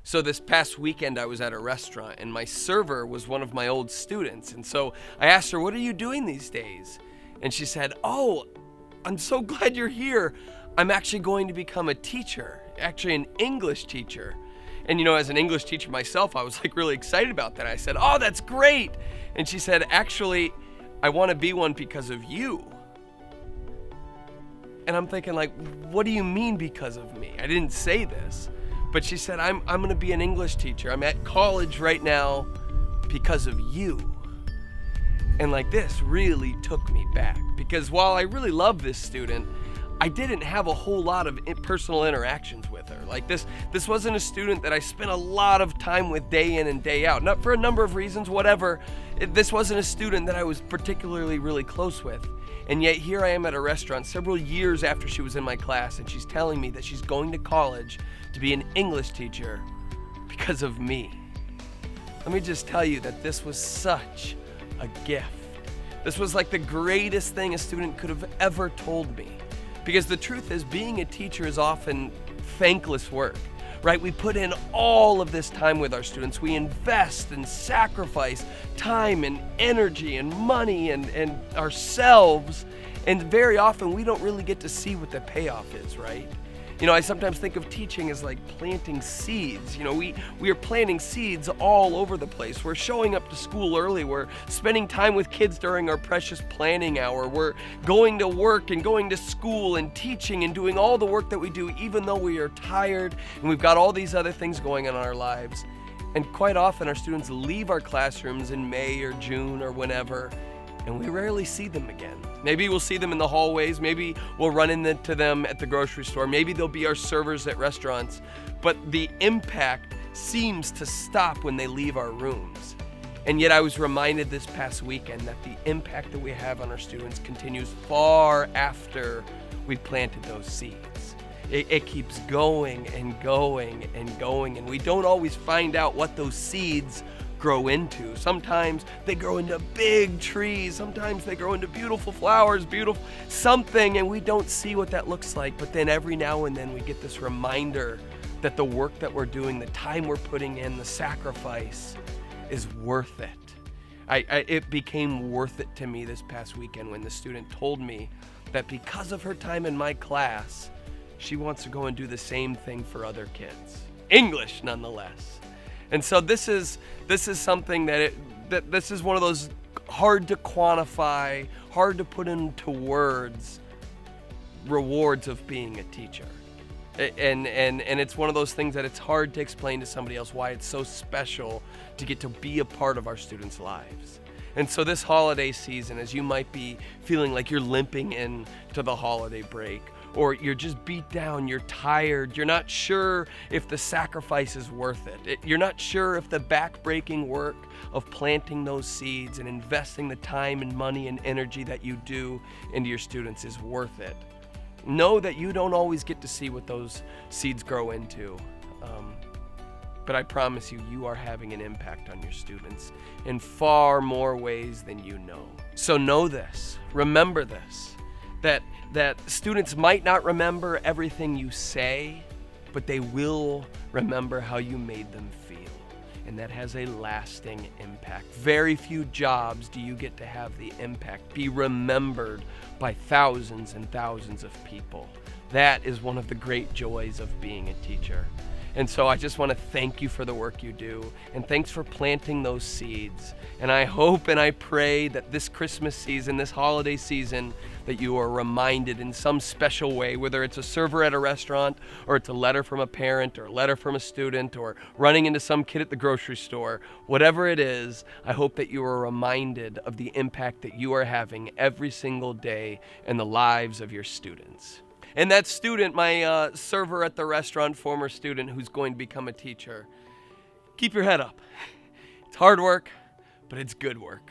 So this past weekend I was at a restaurant and my server was one of my old students. And so I asked her, "What are you doing these days?" And she said, "Oh, I'm so glad you're here. I'm actually going to become a teacher, actually an English teacher." And as an English teacher myself, I was really excited about that. I said, "Oh, that's great." And she said, "Actually, I want to be one because of you." And I'm thinking what do you mean because of me? I didn't say this. But she said, I'm going to be an English teacher. I'm at college right now because of you. And this really took me back, because while I really love this student, I didn't have a whole lot of personal interactions with her. This wasn't a student that I spent a lot of time with day in and day out. Not for a number of reasons, whatever. This wasn't a student that I was particularly really close with. And yet here I am at a restaurant several years after she was in my class, and she's telling me that she's going to college to be an English teacher because of me. Let me just tell you that this was such a gift. This was the greatest thing a student could have ever told me. Because the truth is, being a teacher is often thankless work, right? We put in all of this time with our students. We invest and sacrifice time and energy and money and ourselves. And very often we don't really get to see what the payoff is, right? I sometimes think of teaching as planting seeds. We are planting seeds all over the place. We're showing up to school early. We're spending time with kids during our precious planning hour. We're going to work and going to school and teaching and doing all the work that we do, even though we are tired and we've got all these other things going on in our lives. And quite often our students leave our classrooms in May or June or whenever, and we rarely see them again. Maybe we'll see them in the hallways. Maybe we'll run into them at the grocery store. Maybe they'll be our servers at restaurants. But the impact seems to stop when they leave our rooms. And yet I was reminded this past weekend that the impact that we have on our students continues far after we planted those seeds. It keeps going and going and going, and we don't always find out what those seeds grow into. Sometimes they grow into big trees. Sometimes they grow into beautiful flowers, beautiful something, and we don't see what that looks like. But then every now and then we get this reminder that the work that we're doing, the time we're putting in, the sacrifice is worth it. It became worth it to me this past weekend when the student told me that because of her time in my class, she wants to go and do the same thing for other kids. English, nonetheless. And so this is something that this is one of those hard to quantify, hard to put into words rewards of being a teacher. And it's one of those things that it's hard to explain to somebody else why it's so special to get to be a part of our students' lives. And so this holiday season, as you might be feeling like you're limping into the holiday break, or you're just beat down, you're tired, you're not sure if the sacrifice is worth it. You're not sure if the back-breaking work of planting those seeds and investing the time and money and energy that you do into your students is worth it. Know that you don't always get to see what those seeds grow into. But I promise you, you are having an impact on your students in far more ways than you know. So know this, remember this, that students might not remember everything you say, but they will remember how you made them feel. And that has a lasting impact. Very few jobs do you get to have the impact, be remembered by thousands and thousands of people. That is one of the great joys of being a teacher. And so I just want to thank you for the work you do, and thanks for planting those seeds. And I hope and I pray that this Christmas season, this holiday season, that you are reminded in some special way, whether it's a server at a restaurant, or it's a letter from a parent, or a letter from a student, or running into some kid at the grocery store, whatever it is, I hope that you are reminded of the impact that you are having every single day in the lives of your students. And that student, my server at the restaurant, former student who's going to become a teacher, keep your head up. It's hard work, but it's good work.